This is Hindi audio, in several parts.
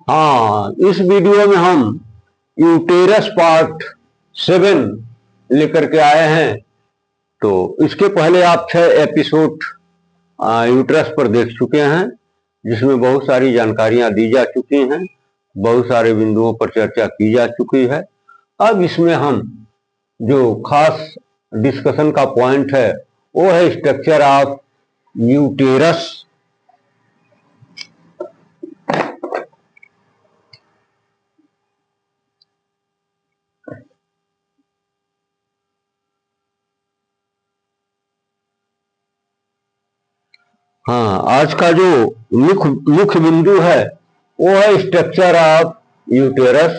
हाँ, इस वीडियो में हम यूटेरस पार्ट 7 लेकर के आए हैं। तो इसके पहले आप 6 एपिसोड यूटेरस पर देख चुके हैं, जिसमें बहुत सारी जानकारियां दी जा चुकी हैं, बहुत सारे बिंदुओं पर चर्चा की जा चुकी है। अब इसमें हम जो खास डिस्कशन का पॉइंट है वो है स्ट्रक्चर ऑफ यूटेरस। हाँ, आज का जो मुख्य बिंदु है वो है स्ट्रक्चर ऑफ यूटेरस।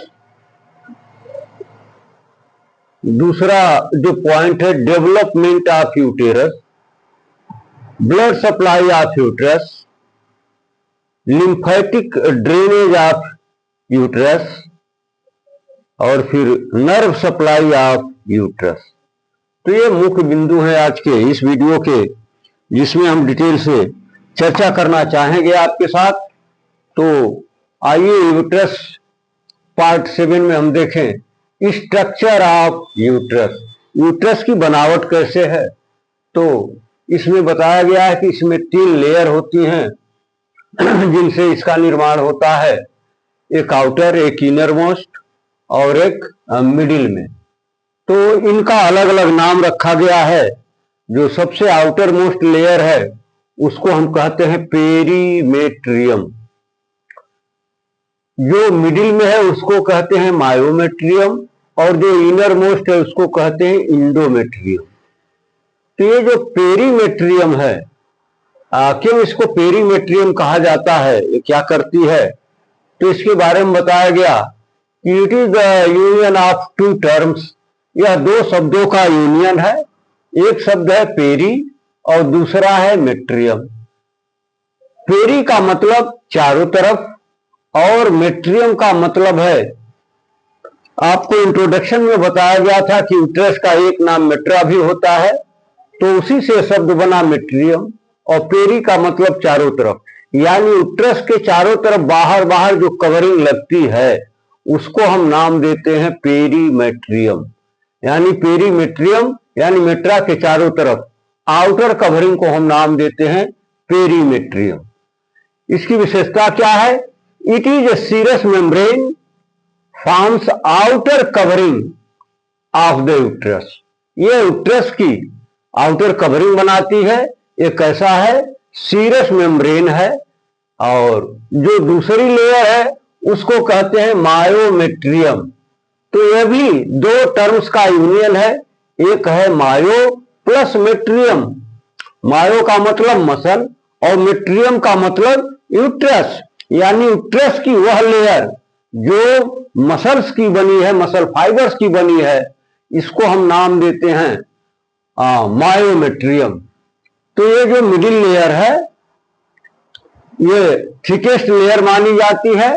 दूसरा जो पॉइंट है development of uterus, blood supply of uterus, lymphatic drainage of uterus और फिर नर्व सप्लाई ऑफ यूटेरस। तो ये मुख्य बिंदु है आज के इस वीडियो के, जिसमें हम डिटेल से चर्चा करना चाहेंगे आपके साथ। तो आइए यूटेरस पार्ट 7 में हम देखें स्ट्रक्चर ऑफ यूटेरस। यूटेरस की बनावट कैसे है, तो इसमें बताया गया है कि इसमें 3 लेयर होती हैं जिनसे इसका निर्माण होता है। एक आउटर, एक इनर मोस्ट और एक मिडिल में। तो इनका अलग अलग नाम रखा गया है। जो सबसे आउटर मोस्ट लेयर है उसको हम कहते हैं पेरीमेट्रियम, जो मिडिल में है उसको कहते हैं मायोमेट्रियम और जो इनर मोस्ट है उसको कहते हैं इंडोमेट्रियम। तो ये जो पेरीमेट्रियम है, क्यों इसको पेरीमेट्रियम कहा जाता है, ये क्या करती है, तो इसके बारे में बताया गया कि it is the union of 2 terms. यह 2 शब्दों का यूनियन है। एक शब्द है पेरी और दूसरा है मेट्रियम। पेरी का मतलब चारों तरफ और मेट्रियम का मतलब है, आपको इंट्रोडक्शन में बताया गया था कि यूटेरस का एक नाम मेट्रा भी होता है, तो उसी से शब्द बना मेट्रियम। और पेरी का मतलब चारों तरफ, यानी यूटेरस के चारों तरफ बाहर बाहर जो कवरिंग लगती है उसको हम नाम देते हैं पेरीमेट्रियम। यानी पेरीमेट्रियम यानी मेट्रा के चारों तरफ आउटर कवरिंग को हम नाम देते हैं पेरीमेट्रियम। इसकी विशेषता क्या है? It is a serous membrane forms outer covering of the uterus. ये यूटेरस की आउटर कवरिंग बनाती है। ये कैसा है? सीरस मेम्ब्रेन है। और जो दूसरी लेयर है उसको कहते हैं मायोमेट्रियम। तो यह भी 2 टर्म्स का यूनियन है। एक है मायो प्लस मेट्रियम। मायो का मतलब मसल और मेट्रियम का मतलब यूटेरस, यानी यूटेरस की वह लेयर जो मसल्स की बनी है, मसल फाइबर्स की बनी है, इसको हम नाम देते हैं मायोमेट्रियम। तो ये जो मिडिल लेयर है ये थिकेस्ट लेयर मानी जाती है।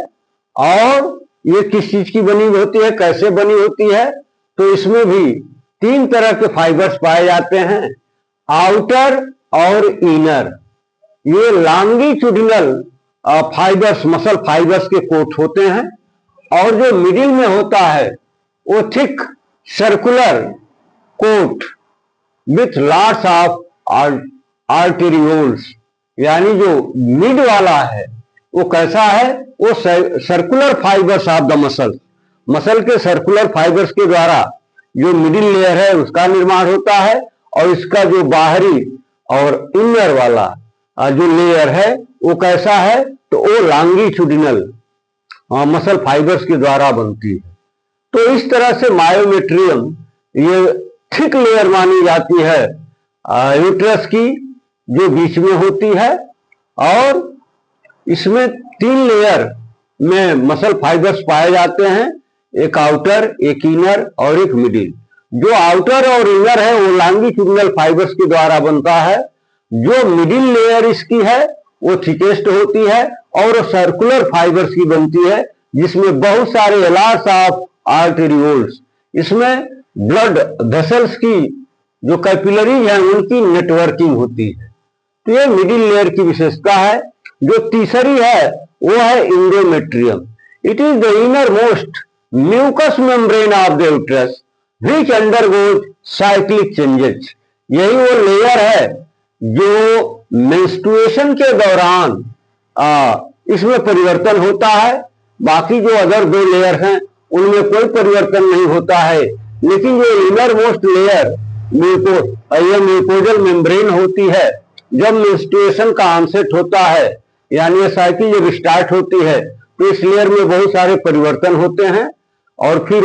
और ये किस चीज की बनी होती है, कैसे बनी होती है, तो इसमें भी 3 तरह के फाइबर्स पाए जाते हैं, आउटर और इनर। ये लॉन्गिट्यूडिनल फाइबर्स, मसल फाइबर्स के कोट होते हैं। और जो मिडिल में होता है वो thick circular coat with lots of arterioles. यानी जो मिड वाला है वो कैसा है? वो circular fibres of the muscle, muscle के सर्कुलर फाइबर्स के द्वारा जो मिडिल लेयर है उसका निर्माण होता है। और इसका जो बाहरी और इनर वाला जो लेयर है वो कैसा है? तो वो लॉन्गिट्यूडिनल मसल फाइबर्स के द्वारा बनती है। तो इस तरह से मायोमेट्रियम ये थिक लेयर मानी जाती है यूटेरस की, जो बीच में होती है। और इसमें 3 लेयर में मसल फाइबर्स पाए जाते हैं, एक आउटर, एक इनर और एक मिडिल। जो आउटर और इनर है वो लॉन्गिट्यूडिनल फाइबर्स के द्वारा बनता है। जो मिडिल लेयर इसकी है वो थिकेस्ट होती है और सर्कुलर फाइबर्स की बनती है, जिसमें बहुत सारे लॉट्स ऑफ आर्टेरियोल्स, इसमें ब्लड वेसल्स की जो कैपिलरीज हैं उनकी नेटवर्किंग होती है। तो ये मिडिल लेयर की विशेषता है। जो तीसरी है वो है endometrium. It is the inner most mucous membrane of the uterus which undergoes cyclic changes. यही वो लेयर है जो मेंस्ट्रुएशन के दौरान इसमें परिवर्तन होता है। बाकी जो अदर दो लेयर हैं उनमें कोई परिवर्तन नहीं होता है, लेकिन जो inner most layer mucosal membrane होती है, जब मेंस्ट्रुएशन का ऑनसेट होता है यानी ये साइकिल जब स्टार्ट होती है तो इस लेयर में बहुत सारे परिवर्तन होते हैं और फिर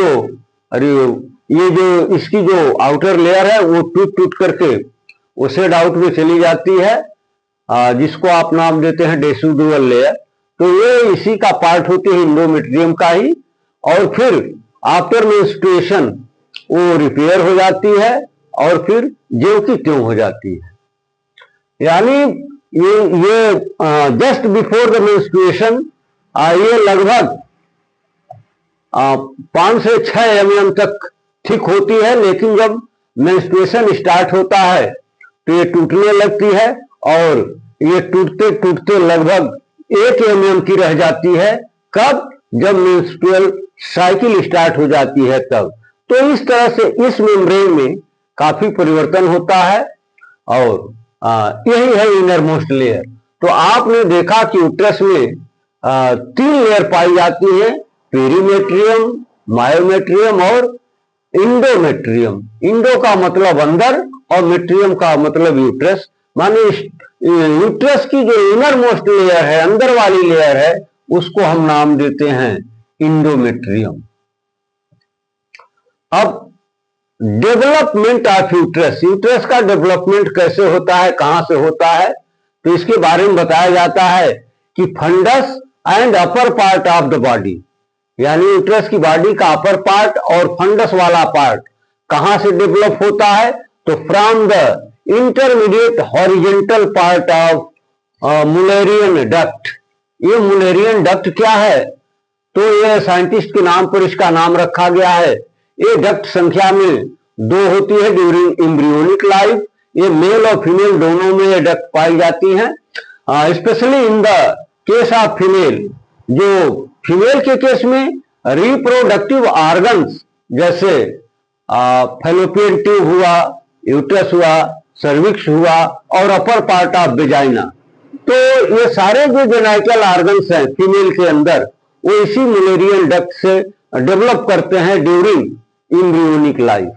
ये जो इसकी जो आउटर लेयर है वो टूट टूट करके वो शेड आउट में चली जाती है, जिसको आप नाम देते हैं डेसिडुअल लेयर। तो ये इसी का पार्ट होती है इंडोमेट्रियम का ही, और फिर आफ्टर मेंस्ट्रुएशन वो रिपेयर हो जाती है और फिर ज्यों की त्यों हो जाती है। यानी ये जस्ट बिफोर द मेंस्ट्रुएशन ये लगभग 5 से 6 mm तक ठीक होती है, लेकिन जब मेंस्ट्रुएशन स्टार्ट होता है तो ये टूटने लगती है और ये टूटते टूटते लगभग 1 mm की रह जाती है। कब? जब मेंस्ट्रुअल साइकिल स्टार्ट हो जाती है तब। तो इस तरह से इस मेम्ब्रेन में काफी परिवर्तन होता है और यही है इनर मोस्ट लेयर। तो आपने देखा कि यूट्रस में 3 लेयर पाई जाती है, पेरीमेट्रियम, मायोमेट्रियम और इंडोमेट्रियम। इंडो का मतलब अंदर और मेट्रियम का मतलब यूट्रस। माने यूट्रस की जो इनर मोस्ट लेयर है, अंदर वाली लेयर है, उसको हम नाम देते हैं इंडोमेट्रियम। अब डेवलपमेंट ऑफ यूट्रस, यूट्रस का डेवलपमेंट कैसे होता है, कहां से होता है, तो इसके बारे में बताया जाता है कि fundus and upper part of the body, यानी यूट्रस की बॉडी का अपर पार्ट और फंडस वाला पार्ट कहां से डेवलप होता है, तो from the intermediate horizontal part of Mullerian duct. ये मुलेरियन डक्ट क्या है, तो ये साइंटिस्ट के नाम पर इसका नाम रखा गया है। ये डक्ट संख्या में 2 होती है ड्यूरिंग एम्ब्रियोनिक लाइफ। ये मेल और फीमेल दोनों में ये डक्ट पाई जाती हैं, specially in the case of female. जो फीमेल के केस में रिप्रोडक्टिव ऑर्गन्स जैसे फैलोपियन ट्यूब हुआ, यूट्रस हुआ, सर्विक्स हुआ और अपर पार्ट ऑफ वेजाइना, तो ये सारे जो जेनाइटल ऑर्गन्स हैं फीमेल के अंदर वो इसी मुलेरियन डक्ट से डेवलप करते हैं ड्यूरिंग एम्ब्रियोनिक लाइफ।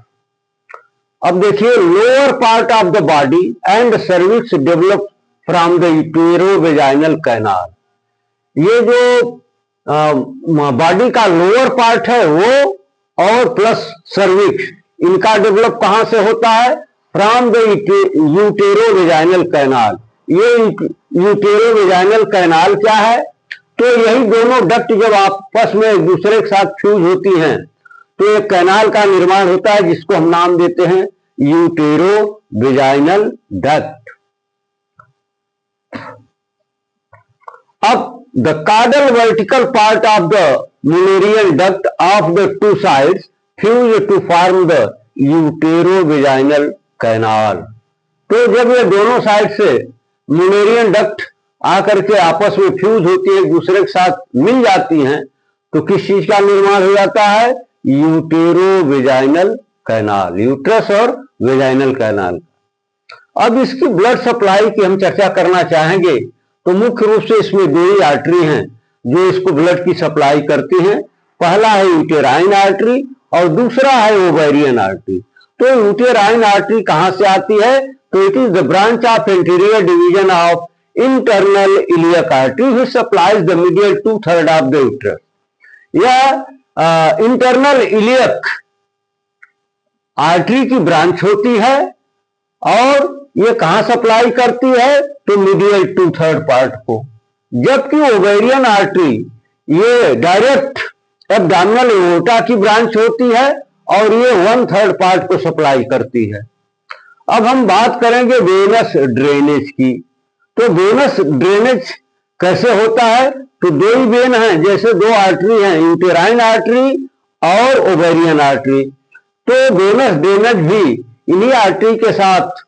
अब देखिए, lower part of the body and cervix develop from the uterovaginal canal. ये जो बॉडी का लोअर पार्ट है वो और प्लस सर्विक्स, इनका डेवलप कहां से होता है, फ्रॉम द यूटेरो-वेजाइनल कैनाल। ये यूटेरो-वेजाइनल कैनाल क्या है, तो यही दोनों डक्ट जब आपस में एक दूसरे के साथ फ्यूज होती हैं तो एक कैनाल का निर्माण होता है, जिसको हम नाम देते हैं यूटेरो-वेजाइनल डक्ट। अब the caudal vertical part of the Mullerian duct of the 2 sides fuse to form the utero-vaginal canal। तो जब ये दोनों साइड से मुलेरियन डक्ट आकर के आपस में फ्यूज होती है, एक दूसरे के साथ मिल जाती हैं, तो किस चीज का निर्माण हो जाता है, यूटेरो-वेजाइनल कैनाल, यूट्रस और वेजाइनल कैनाल। अब इसकी ब्लड सप्लाई की हम चर्चा करना चाहेंगे तो मुख्य रूप से इसमें 2 ही आर्टरी हैं जो इसको ब्लड की सप्लाई करती हैं। पहला है यूटेराइन आर्टरी और दूसरा है ओवेरियन आर्टरी। तो यूटेराइन आर्टरी कहां से आती है, तो it is the branch of anterior division of internal iliac artery which supplies the medial 2/3 of the uterus. यह इंटरनल इलियक आर्टरी की ब्रांच होती है और ये कहां सप्लाई करती है, तो मीडियल 2/3 पार्ट को। जबकि ओवेरियन आर्टरी ये डायरेक्ट एब्डोमिनल एओर्टा की ब्रांच होती है और ये 1/3 पार्ट को सप्लाई करती है। अब हम बात करेंगे वेनस ड्रेनेज की। तो वेनस ड्रेनेज कैसे होता है, तो 2 ही वेन हैं, जैसे 2 आर्टरी हैं, यूटेराइन आर्टरी और ओवेरियन आर्टरी। तो वेनस ड्रेनेज भी इन्हीं आर्टरी के साथ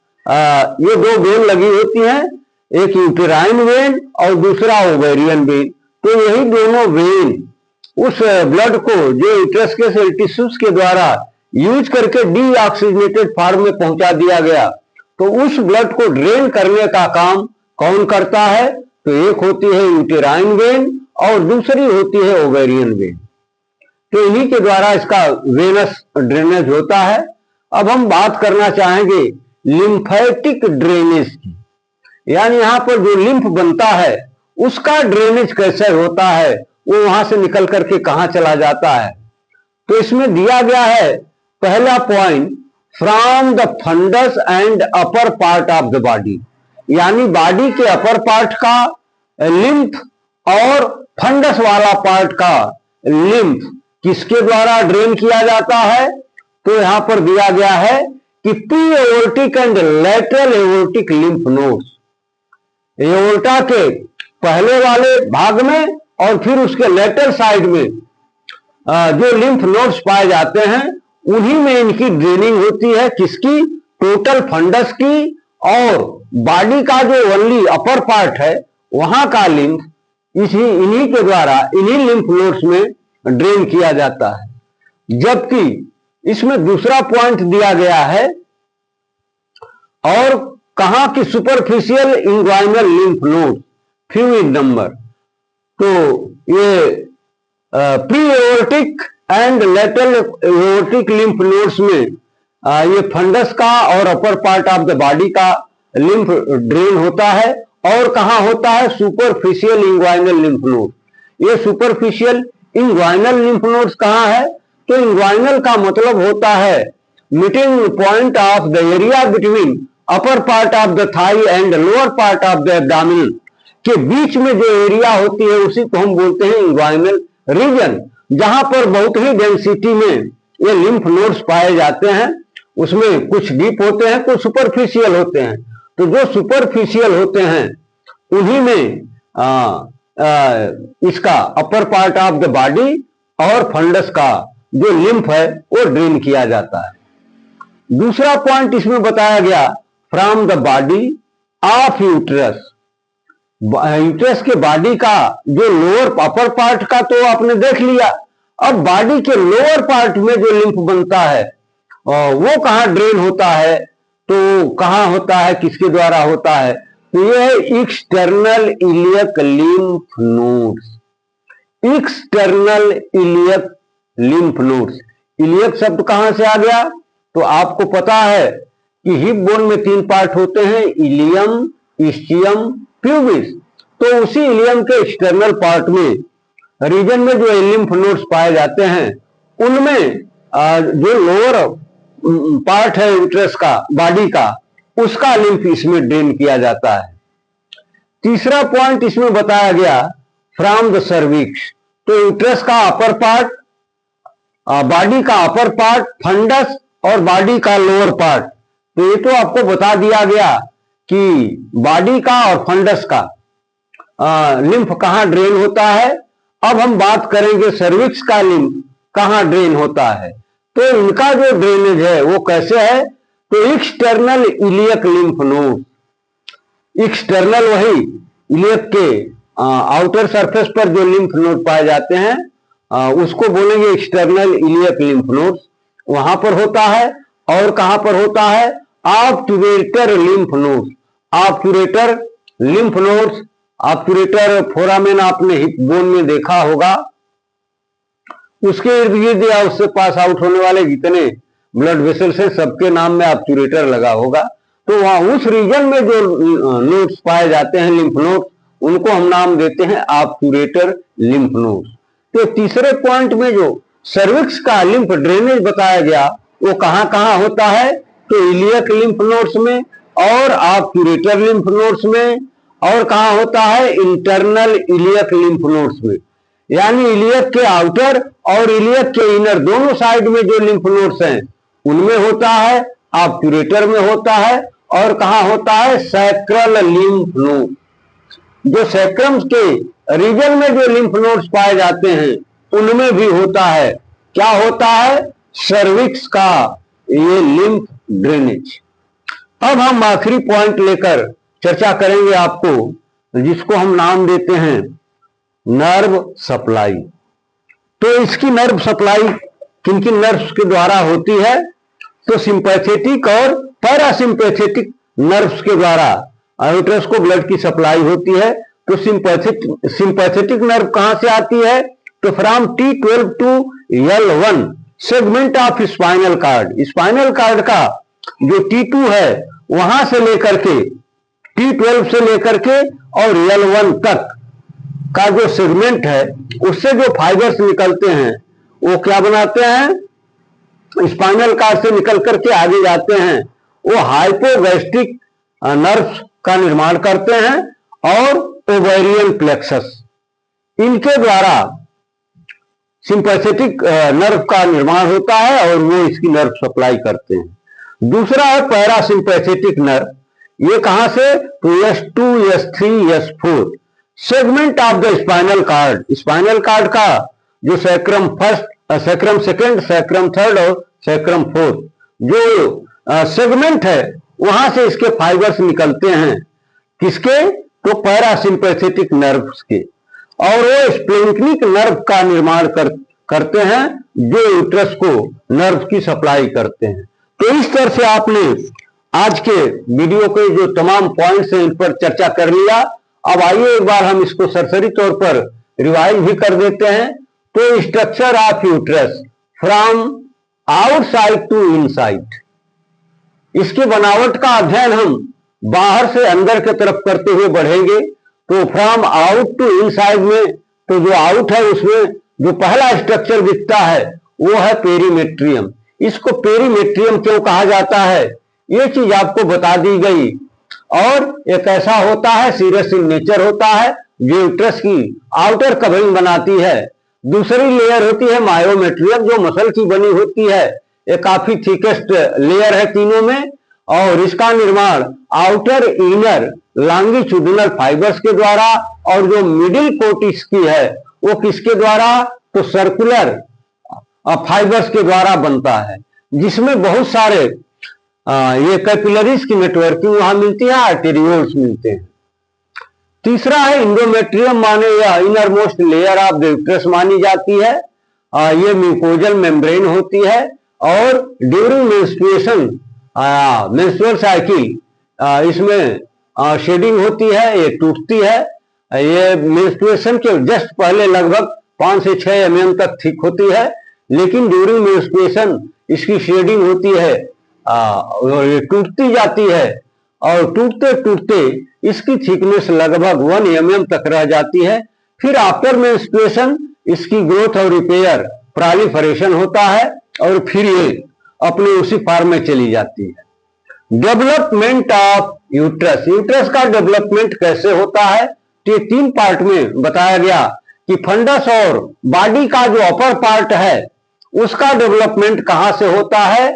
ये 2 वेन लगी होती हैं, एक यूटेराइन वेन और दूसरा ओवेरियन वेन। तो यही दोनों वेन उस ब्लड को जो यूट्रस के सेल टिश्यूज के द्वारा यूज करके डीऑक्सीजनेटेड फॉर्म में पहुंचा दिया गया, तो उस ब्लड को ड्रेन करने का काम कौन करता है? तो एक होती है यूटेराइन वेन और दूसरी होती है ओवेरियन वेन। तो इन्हीं के द्वारा इसका वेनस ड्रेनेज होता है। अब हम बात करना चाहेंगे लिम्फेटिक ड्रेनेज की, यानी यहां पर जो लिम्फ बनता है उसका ड्रेनेज कैसे होता है, वो वहां से निकल करके कहां चला जाता है। तो इसमें दिया गया है पहला point, from the fundus and upper part of the body, यानी बॉडी के अपर पार्ट का लिम्फ और फंडस वाला पार्ट का लिम्फ किसके द्वारा ड्रेन किया जाता है? तो यहां पर दिया गया है कि pre aortic and lateral aortic lymph nodes, aorta के पहले वाले भाग में और फिर उसके लेटरल साइड में जो लिम्फ नोड्स पाए जाते हैं उन्हीं में इनकी ड्रेनिंग होती है। किसकी? टोटल फंडस की, और बॉडी का जो ओनली अपर पार्ट है वहां का लिम्फ इन्हीं के द्वारा इन्हीं लिम्फ नोड्स में ड्रेन किया जाता है। जबकि इसमें दूसरा पॉइंट दिया गया है और कहा कि superficial inguinal lymph node few in number. तो ये pre aortic and lateral aortic lymph nodes में ये फंडस का और upper part of the body का लिम्फ ड्रेन होता है। और कहां होता है? Superficial inguinal lymph node. ये सुपरफिशियल इंग्वाइनल लिम्फ नोड्स कहां है? तो इंग्वाइनल का मतलब होता है meeting point of the area between upper part of the thigh and lower part of the abdomen के बीच में जो एरिया होती है उसी को हम बोलते हैं इंग्वाइनल रीजन, जहां पर बहुत ही डेंसिटी में ये लिम्फ नोड्स पाए जाते हैं। उसमें कुछ डीप होते हैं, कुछ सुपरफिशियल होते हैं। तो जो सुपरफिशियल होते हैं उन्हीं में इसका अपर पार्ट ऑफ द बॉडी और फंडस का जो लिम्फ है वो ड्रेन किया जाता है। दूसरा पॉइंट इसमें बताया गया, from the body of uterus. Uterus के बॉडी का जो लोअर अपर पार्ट का तो आपने देख लिया, अब बॉडी के लोअर पार्ट में जो लिम्फ बनता है वो कहां ड्रेन होता है? तो कहां होता है, किसके द्वारा होता है? तो ये है external iliac lymph nodes. External iliac lymph nodes. Iliac शब्द कहां से आ गया? तो आपको पता है कि हिप बोन में 3 पार्ट होते हैं, इलियम, इस्चियम, प्यूबिस। तो उसी इलियम के एक्सटर्नल पार्ट में रीजन में जो लिम्फ नोड्स पाए जाते हैं उनमें जो लोअर पार्ट है यूट्रस का, बॉडी का, उसका लिम्फ इसमें ड्रेन किया जाता है। तीसरा पॉइंट इसमें बताया गया, फ्रॉम द सर्विक्स। तो यूट्रस का अपर पार्ट, बॉडी का अपर पार्ट, फंडस और बॉडी का लोअर पार्ट। तो ये तो आपको बता दिया गया कि बॉडी का और फंडस का लिम्फ कहां ड्रेन होता है। अब हम बात करेंगे सर्विक्स का लिम्फ कहां ड्रेन होता है। तो इनका जो ड्रेनेज है वो कैसे है? तो external iliac lymph node. External वही इलियक के आउटर सरफेस पर जो लिम्फ नोड पाए जाते हैं उसको बोलेंगे एक्सटर्नल इलियक लिम्फ नोड्स, वहां पर होता है। और कहां पर होता है? Obturator lymph nodes. Obturator lymph nodes, obturator foramen आपने हिप बोन में देखा होगा, उसके इर्द गिर्द या उससे पास आउट होने वाले जितने ब्लड वेसल्स हैं सबके नाम में ऑब्टुरेटर लगा होगा। तो वहां उस रीजन में जो नोड्स पाए जाते हैं, लिम्फ नोड्स, उनको हम नाम देते हैं ऑब्टुरेटर लिम्फ नोड्स। तो तीसरे पॉइंट में जो सर्विक्स का लिम्फ ड्रेनेज बताया गया वो कहां कहां होता है? तो इलियक लिम्फ नोड्स में और ऑब्टुरेटर लिम्फ नोड्स में। और कहां होता है? इंटरनल इलियक लिम्फ नोड्स में, यानी इलियक के आउटर और इलियक के इनर दोनों साइड में जो लिम्फ नोड्स हैं उनमें होता है, ऑब्टुरेटर में होता है। और कहां होता है? Sacral lymph node. जो सैक्रम के रीजन में जो लिम्फ नोड्स पाए जाते हैं उनमें भी होता है। क्या होता है? सर्विक्स का ये लिम्फ ड्रेनेज। अब हम आखिरी पॉइंट लेकर चर्चा करेंगे आपको, जिसको हम नाम देते हैं नर्व सप्लाई। तो इसकी नर्व सप्लाई किन किन नर्व्स के द्वारा होती है? तो सिंपैथेटिक और पैरासिम्पैथेटिक नर्व्स के द्वारा यूट्रस को ब्लड की सप्लाई होती है। तो सिंपैथेटिक नर्व कहां से आती है? तो from T12 to L1 segment of spinal cord, spinal cord का जो T2 है वहां से लेकर के T12 से लेकर के और L1 तक का जो सेगमेंट है उससे जो फाइबर्स निकलते हैं वो क्या बनाते हैं? स्पाइनल कार्ड से निकल करके आगे जाते हैं, वो हाइपोगैस्ट्रिक नर्व्स का निर्माण करते हैं और ओवेरियन प्लेक्सस, इनके द्वारा सिंपैथेटिक नर्व का निर्माण होता है और वो इसकी नर्व सप्लाई करते हैं। दूसरा है पैरासिम्पैथेटिक नर्व, ये कहां से? तो S2, S3, S4 segment of the spinal cord, spinal cord का जो sacrum first, sacrum second, sacrum third और सैक्रम फोर्थ जो सेगमेंट है वहां से इसके फाइबर्स निकलते हैं। किसके? तो पैरासिम्पैथेटिक नर्व्स के, और वो स्प्लेनिक नर्व का निर्माण करते हैं जो यूट्रस को नर्व की सप्लाई करते हैं। तो इस तरह से आपने आज के वीडियो के जो तमाम पॉइंट्स हैं इन पर चर्चा कर लिया। अब आइए एक बार हम इसको सरसरी तौर पर रिवाइज भी कर देते हैं। तो structure of uterus from outside to inside, इसकी बनावट का अध्ययन हम बाहर से अंदर की तरफ करते हुए बढ़ेंगे। तो फ्रॉम आउट टू इनसाइड में तो जो आउट है उसमें जो पहला स्ट्रक्चर दिखता है वो है पेरीमेट्रियम। इसको पेरीमेट्रियम क्यों कहा जाता है ये चीज आपको बता दी गई। और एक ऐसा होता है सीरस इन नेचर होता है जो यूट्रस की आउटर कवरिंग बनाती है। दूसरी लेयर होती है मायोमेट्रियम जो मसल की बनी होती है, ये काफी थिकेस्ट लेयर है तीनों में, और इसका निर्माण आउटर इनर लॉन्गिट्यूडिनल फाइबर्स के द्वारा, और जो मिडिल कोट इसकी है वो किसके द्वारा? तो सर्कुलर फाइबर्स के द्वारा बनता है, जिसमें बहुत सारे ये कैपिलरीज की नेटवर्किंग वहां मिलती है, आर्टेरियोल्स मिलते हैं। तीसरा है इंडोमेट्रियम, माने या inner most layer of the uterus मानी जाती है। ये म्यूकोजल मेम्ब्रेन होती है और ड्यूरिंग मेंस्ट्रुएशन मेंस्ट्रुअल साइकिल इसमें शेडिंग होती है, ये टूटती है। ये मेंस्ट्रुएशन के जस्ट पहले लगभग 5 से 6 mm तक थिक होती है, लेकिन ड्यूरिंग मेंस्ट्रुएशन इसकी शेडिंग होती है और ये टूटती जाती है, और टूटते टूटते इसकी थिकनेस लगभग 1 mm तक रह जाती है। फिर आफ्टर मेंस्ट्रुएशन इसकी ग्रोथ और रिपेयर प्रोलिफरेशन होता है और फिर ये अपने उसी फॉर्म में चली जाती है। डेवलपमेंट ऑफ यूट्रस, यूट्रस का डेवलपमेंट कैसे होता है? तो ये 3 पार्ट में बताया गया कि फंडस और बॉडी का जो अपर पार्ट है उसका डेवलपमेंट कहां से होता है?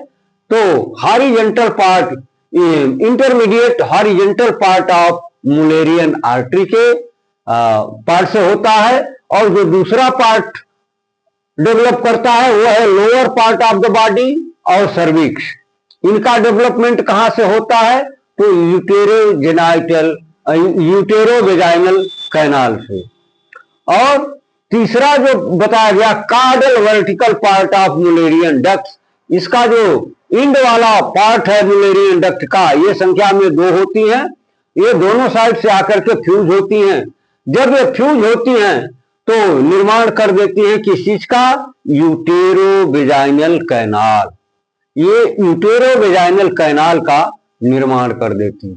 तो horizontal part, intermediate horizontal part of Mullerian artery के पार्ट से होता है, और जो दूसरा पार्ट डेवलप करता है वो है lower part of the body और सर्विक्स। इनका डेवलपमेंट कहां से होता है? तो यूटेरोवेजाइनल कैनाल से। और तीसरा जो बताया गया caudal vertical part of Mullerian duct, इसका जो इंड वाला पार्ट है मुलेरियन डक्ट का, ये संख्या में 2 होती हैं। ये दोनों साइड से आकर के फ्यूज होती हैं। जब ये फ्यूज होती हैं तो निर्माण कर देती हैं किस चीज का? यूटेरोवेजाइनल कैनाल। ये यूटेरोवेजाइनल कैनाल का निर्माण कर देती है।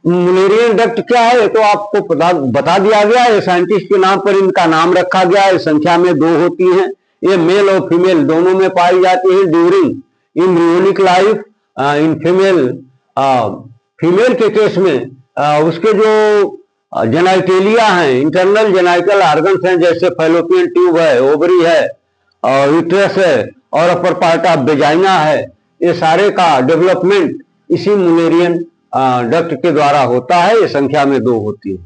मुलेरियन डक्ट क्या है ये तो आपको बता दिया गया है, साइंटिस्ट के नाम पर इनका नाम रखा गया है। संख्या में 2 होती हैं, ये मेल और फीमेल दोनों में पाई जाती है during embryonic life. In female के केस में उसके जो जेनाइटेलिया हैं, इंटरनल जेनाइटल ऑर्गन्स हैं, जैसे फैलोपियन ट्यूब है, ओवरी है और यूट्रस है और अपर पार्ट ऑफ वेजाइना है, ये सारे का डेवलपमेंट इसी मुलेरियन डक्ट के द्वारा होता है। ये संख्या में 2 होती है,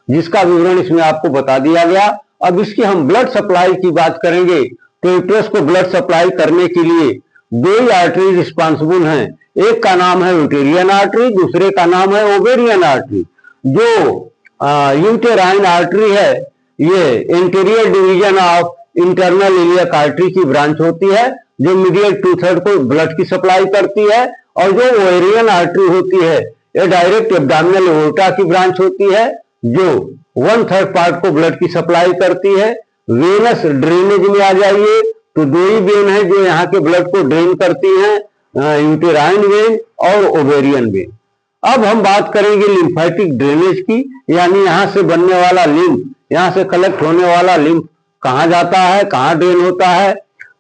जिसका विवरण इसमें आपको बता दिया गया। अब इसकी हम ब्लड सप्लाई की बात करेंगे तो यूट्रस को ब्लड सप्लाई करने के लिए 2 ही आर्टरी रिस्पॉन्सिबल हैं। एक का नाम है यूटेरियन आर्टरी, दूसरे का नाम है ओवेरियन आर्टरी। जो यूटेराइन आर्टरी है ये interior division of internal iliac artery की ब्रांच होती है, जो मीडियल 2/3 को ब्लड की सप्लाई करती है। और जो ओवेरियन आर्टरी होती है, ये डायरेक्ट एब्डोमिनल एओर्टा की ब्रांच होती है, जो 1/3 पार्ट को ब्लड की सप्लाई करती है। वेनस ड्रेनेज में आ जाइए तो दो ही वेन है जो यहाँ के ब्लड को ड्रेन करती हैं, यूटेराइन वेन और ओवेरियन वेन। अब हम बात करेंगे लिम्फेटिक ड्रेनेज की, यानी यहाँ से बनने वाला लिम्फ, यहाँ से कलेक्ट होने वाला लिम्फ कहाँ जाता है, कहाँ ड्रेन होता है।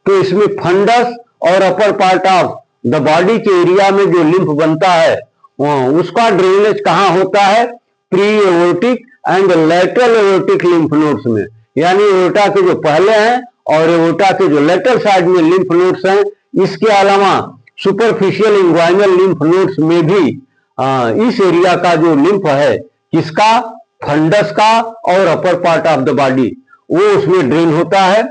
तो इसमें फंडस और upper part of the body के एरिया में जो लिम्फ बनता है उसका ड्रेनेज कहाँ होता है, pre aortic and lateral aortic lymph nodes में, यानी एओर्टा के जो पहले हैं और एओर्टा के जो लेटरल साइड में लिम्फ नोड्स हैं। इसके अलावा सुपरफिशियल इंग्वाइनल लिम्फ नोड्स में भी इस एरिया का जो लिम्फ है, किसका, फंडस का और upper part of the body, वो उसमें ड्रेन होता है।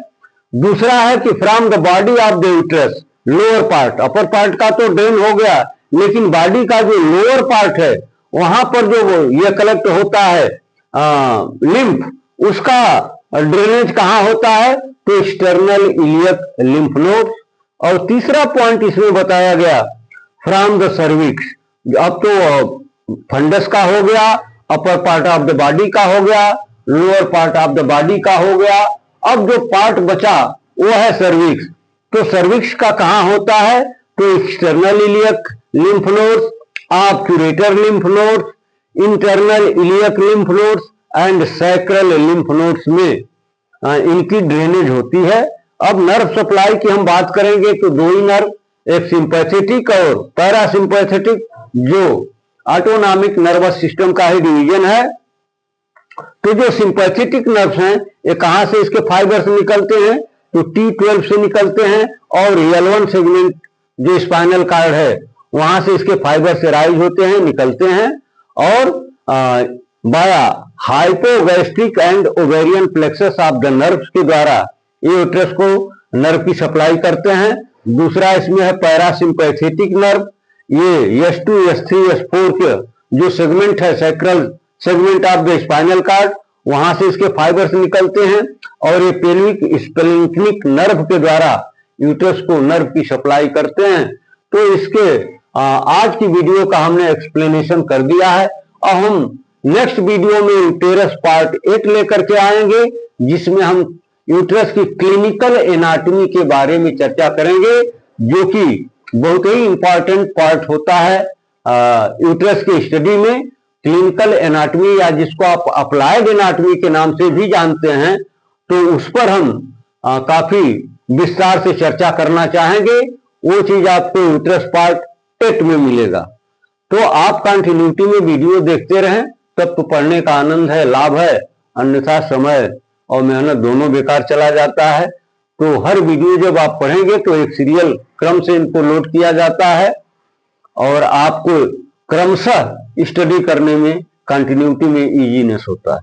दूसरा है कि from the body of the uterus lower part, upper part का तो ड्रेन हो गया, लेकिन बॉडी का जो लोअर पार्ट है वहां पर जो ये कलेक्ट होता है लिम्फ, उसका ड्रेनेज कहाँ होता है, तो एक्सटर्नल इलियक लिम्फ नोड्स। और तीसरा पॉइंट इसमें बताया गया फ्रॉम द सर्विक्स। अब तो फंडस का हो गया, अपर पार्ट ऑफ द बॉडी का हो गया, lower part of the body का हो गया। अब जो पार्ट बचा वो है सर्विक्स। तो सर्विक्स का कहाँ होता है, तो external iliac lymph nodes, obturator lymph nodes, internal iliac lymph nodes and sacral lymph nodes में इनकी ड्रेनेज होती है। अब नर्व सप्लाई की हम बात करेंगे तो दो ही नर्व, एक सिंपैथेटिक और पैरासिंपैथेटिक, जो ऑटोनॉमिक नर्वस सिस्टम का ही डिवीजन है। तो जो सिंपैथेटिक नर्व्स हैं, ये कहां से इसके फाइबर्स निकलते हैं, तो T12 से निकलते हैं, और L1 सेगमेंट जो स्पाइनल कार्ड है वहां से इसके फाइबर से राइज होते हैं, निकलते हैं, और बाया hypogastric and ovarian plexus of the nerves के द्वारा ये यूट्रस को नर्व की सप्लाई करते हैं। दूसरा इसमें है पैरासिम्पैथेटिक नर्व, ये S2, S3, S4 के जो सेगमेंट है, sacral segment of the spinal cord, वहां से इसके फाइबर्स निकलते हैं, और ये पेल्विक स्प्लेनिक नर्व के द्वारा यूट्रस को नर्व की सप्लाई करते हैं। तो इसके आज की वीडियो का हमने एक्सप्लेनेशन कर दिया है। और हम नेक्स्ट वीडियो में यूटेरस पार्ट 8 लेकर के आएंगे, जिसमें हम यूट्रस की क्लिनिकल एनाटॉमी के बारे में चर्चा करेंगे, जो कि बहुत ही इंपॉर्टेंट पार्ट होता है यूट्रस की स्टडी में। क्लिनिकल एनाटॉमी, या जिसको आप अप्लाइड एनाटॉमी के नाम से भी जानते हैं, तो उस पर हम काफी विस्तार से चर्चा करना चाहेंगे। वो चीज आपको यूट्रस पार्ट 8 में मिलेगा। तो आप कंटिन्यूटी में वीडियो देखते रहें, तब तो पढ़ने का आनंद है, लाभ है, अन्यथा समय और मेहनत दोनों बेकार चला जाता है। तो हर वीडियो जब आप पढ़ेंगे तो एक सीरियल क्रम से इनको लोड किया जाता है, और आपको क्रमशः स्टडी करने में कंटिन्यूटी में इजीनेस होता है।